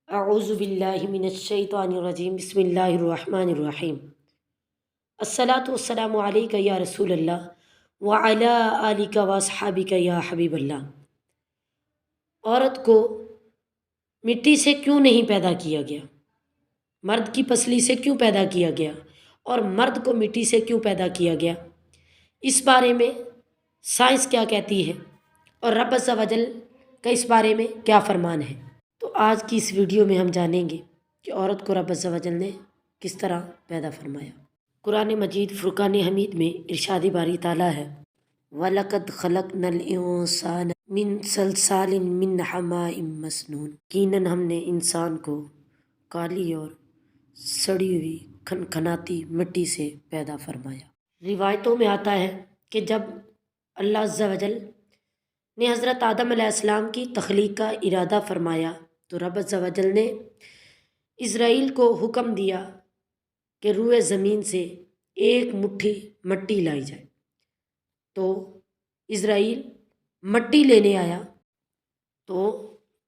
اعوذ باللہ من الشیطان الرجیم بسم اللہ الرحمن الرحیم الصلاۃ والسلام علیک یا رسول اللہ وعلی آلک واصحابک یا حبیب اللہ۔ عورت کو مٹی سے کیوں نہیں پیدا کیا گیا؟ مرد کی پسلی سے کیوں پیدا کیا گیا اور مرد کو مٹی سے کیوں پیدا کیا گیا؟ اس بارے میں سائنس کیا کہتی ہے اور رب عز و جل کا اس بارے میں کیا فرمان ہے؟ تو آج کی اس ویڈیو میں ہم جانیں گے کہ عورت کو رب عز و جل نے کس طرح پیدا فرمایا۔ قرآن مجید فرقان حمید میں ارشاد باری تعالیٰ ہے وَلَقَدْ خَلَقْنَا الْإِنسَانَ مِنْ صَلْصَالٍ مِّنْ حَمَاءٍ مَسْنُونٍ، یقیناً ہم نے انسان کو کالی اور سڑی ہوئی کھنکھناتی مٹی سے پیدا فرمایا۔ روایتوں میں آتا ہے کہ جب اللہ عز و جل نے حضرت آدم علیہ السلام کی تخلیق کا ارادہ فرمایا تو رب عز و جل نے اسرائیل کو حکم دیا کہ روئے زمین سے ایک مٹھی مٹی لائی جائے۔ تو اسرائیل مٹی لینے آیا تو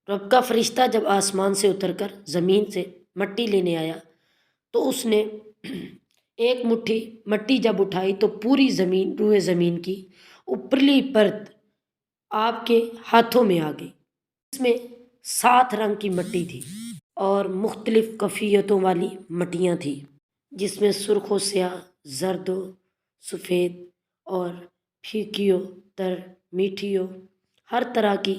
رب کا فرشتہ جب آسمان سے اتر کر زمین سے مٹی لینے آیا تو اس نے ایک مٹھی مٹی جب اٹھائی تو پوری زمین روئے زمین کی اوپرلی پرت آپ کے ہاتھوں میں آ گئی۔ اس میں 7 رنگ کی مٹی تھی اور مختلف کیفیتوں والی مٹیاں تھیں، جس میں سرخ و سیاہ، زرد و سفید اور پھیکی و تر، میٹھی و ہر طرح کی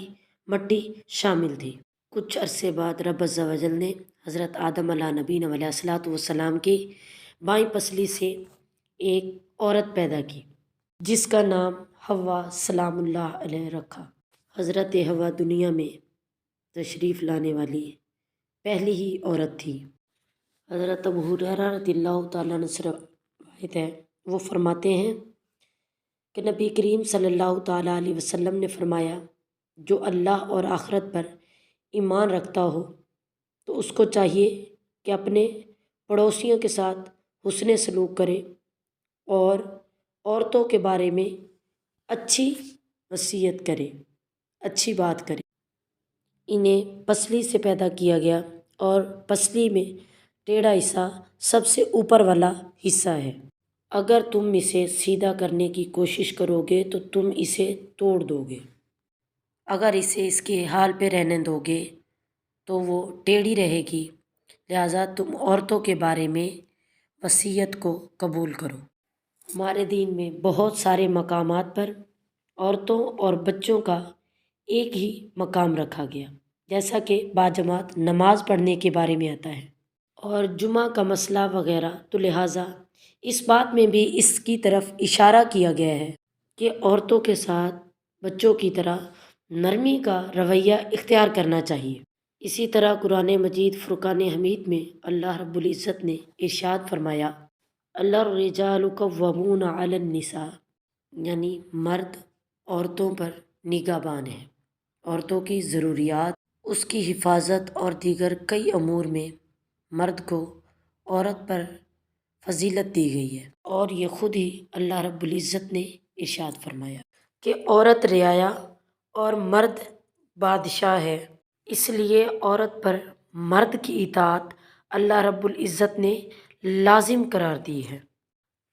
مٹی شامل تھی۔ کچھ عرصے بعد رب عز و جل نے حضرت آدم علیہ نبینا علیہ الصلوۃ والسلام کی بائیں پسلی سے ایک عورت پیدا کی جس کا نام حوا سلام اللہ علیہ رکھا۔ حضرت حوا دنیا میں تشریف لانے والی پہلی ہی عورت تھی۔ حضرت ابو ہریرہ رضی اللہ تعالیٰ عنہ سے روایت ہے، وہ فرماتے ہیں کہ نبی کریم صلی اللہ تعالیٰ علیہ وسلم نے فرمایا جو اللہ اور آخرت پر ایمان رکھتا ہو تو اس کو چاہیے کہ اپنے پڑوسیوں کے ساتھ حسن سلوک کرے اور عورتوں کے بارے میں اچھی وصیت کرے، اچھی بات کرے۔ انہیں پسلی سے پیدا کیا گیا اور پسلی میں ٹیڑھا حصہ سب سے اوپر والا حصہ ہے۔ اگر تم اسے سیدھا کرنے کی کوشش کرو گے تو تم اسے توڑ دو گے، اگر اسے اس کے حال پہ رہنے دو گے تو وہ ٹیڑھی رہے گی، لہٰذا تم عورتوں کے بارے میں وصیت کو قبول کرو۔ ہمارے دین میں بہت سارے مقامات پر عورتوں اور بچوں کا ایک ہی مقام رکھا گیا، جیسا کہ باجماعت نماز پڑھنے کے بارے میں آتا ہے اور جمعہ کا مسئلہ وغیرہ، تو لہٰذا اس بات میں بھی اس کی طرف اشارہ کیا گیا ہے کہ عورتوں کے ساتھ بچوں کی طرح نرمی کا رویہ اختیار کرنا چاہیے۔ اسی طرح قرآن مجید فرقان حمید میں اللہ رب العزت نے ارشاد فرمایا الرجال قوامون علی النساء، یعنی مرد عورتوں پر نگہبان ہے۔ عورتوں کی ضروریات، اس کی حفاظت اور دیگر کئی امور میں مرد کو عورت پر فضیلت دی گئی ہے، اور یہ خود ہی اللہ رب العزت نے ارشاد فرمایا کہ عورت رعایا اور مرد بادشاہ ہے، اس لیے عورت پر مرد کی اطاعت اللہ رب العزت نے لازم قرار دی ہے۔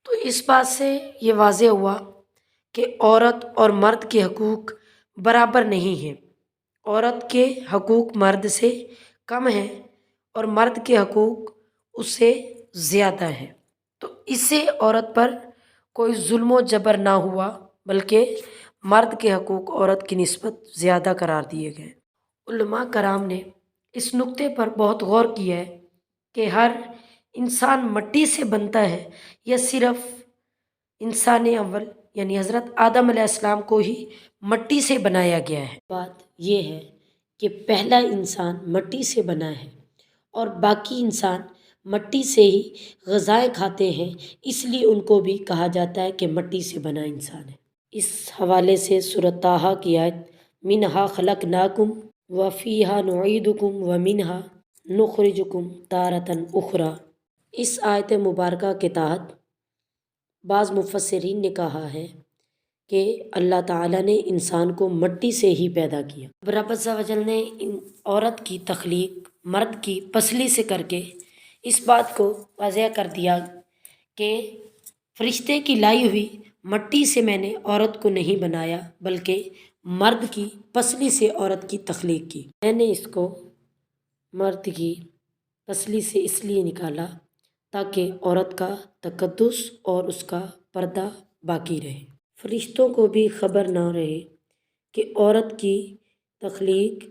تو اس بات سے یہ واضح ہوا کہ عورت اور مرد کے حقوق برابر نہیں ہیں، عورت کے حقوق مرد سے کم ہیں اور مرد کے حقوق اس سے زیادہ ہیں۔ تو اس سے عورت پر کوئی ظلم و جبر نہ ہوا، بلکہ مرد کے حقوق عورت کی نسبت زیادہ قرار دیے گئے۔ علماء کرام نے اس نقطے پر بہت غور کیا ہے کہ ہر انسان مٹی سے بنتا ہے یا صرف انسان اول یعنی حضرت آدم علیہ السلام کو ہی مٹی سے بنایا گیا ہے؟ بات یہ ہے کہ پہلا انسان مٹی سے بنا ہے اور باقی انسان مٹی سے ہی غذائیں کھاتے ہیں، اس لیے ان کو بھی کہا جاتا ہے کہ مٹی سے بنا انسان ہے۔ اس حوالے سے سورۃ طٰہٰ کی آیت منہا خلقناکم وفیہا نعیدکم ومنہا نخرجکم تارۃ اخریٰ، اس آیت مبارکہ کے تحت بعض مفسرین نے کہا ہے کہ اللہ تعالیٰ نے انسان کو مٹی سے ہی پیدا کیا۔ رب عز و جل نے عورت کی تخلیق مرد کی پسلی سے کر کے اس بات کو واضح کر دیا کہ فرشتے کی لائی ہوئی مٹی سے میں نے عورت کو نہیں بنایا بلکہ مرد کی پسلی سے عورت کی تخلیق کی۔ میں نے اس کو مرد کی پسلی سے اس لیے نکالا تاکہ عورت کا تقدس اور اس کا پردہ باقی رہے، فرشتوں کو بھی خبر نہ رہے کہ عورت کی تخلیق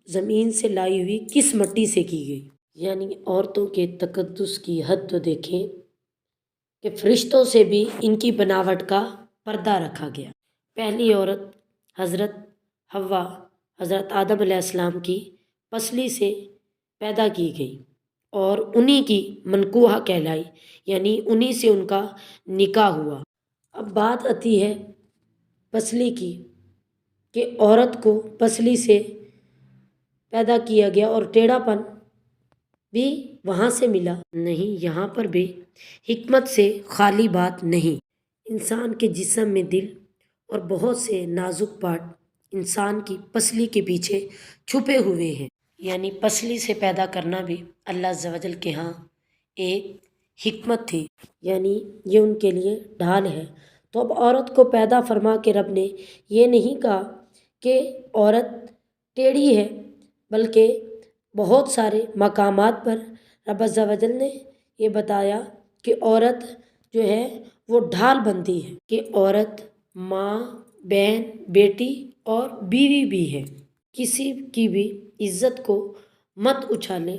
زمین سے لائی ہوئی کس مٹی سے کی گئی۔ یعنی عورتوں کے تقدس کی حد تو دیکھیں کہ فرشتوں سے بھی ان کی بناوٹ کا پردہ رکھا گیا۔ پہلی عورت حضرت حوا حضرت آدم علیہ السلام کی پسلی سے پیدا کی گئی اور انہی کی منکوحہ کہلائی، یعنی انہی سے ان کا نکاح ہوا۔ اب بات آتی ہے پسلی کی کہ عورت کو پسلی سے پیدا کیا گیا اور ٹیڑھا پن بھی وہاں سے ملا نہیں۔ یہاں پر بھی حکمت سے خالی بات نہیں۔ انسان کے جسم میں دل اور بہت سے نازک پارٹ انسان کی پسلی کے پیچھے چھپے ہوئے ہیں، یعنی پسلی سے پیدا کرنا بھی اللہ عز و جل کے ہاں ایک حکمت تھی، یعنی یہ ان کے لیے ڈھال ہے۔ تو اب عورت کو پیدا فرما کے رب نے یہ نہیں کہا کہ عورت ٹیڑھی ہے، بلکہ بہت سارے مقامات پر رب عز و جل نے یہ بتایا کہ عورت جو ہے وہ ڈھال بنتی ہے، کہ عورت ماں، بہن، بیٹی اور بیوی بھی ہے۔ کسی کی بھی عزت کو مت اچھالیں۔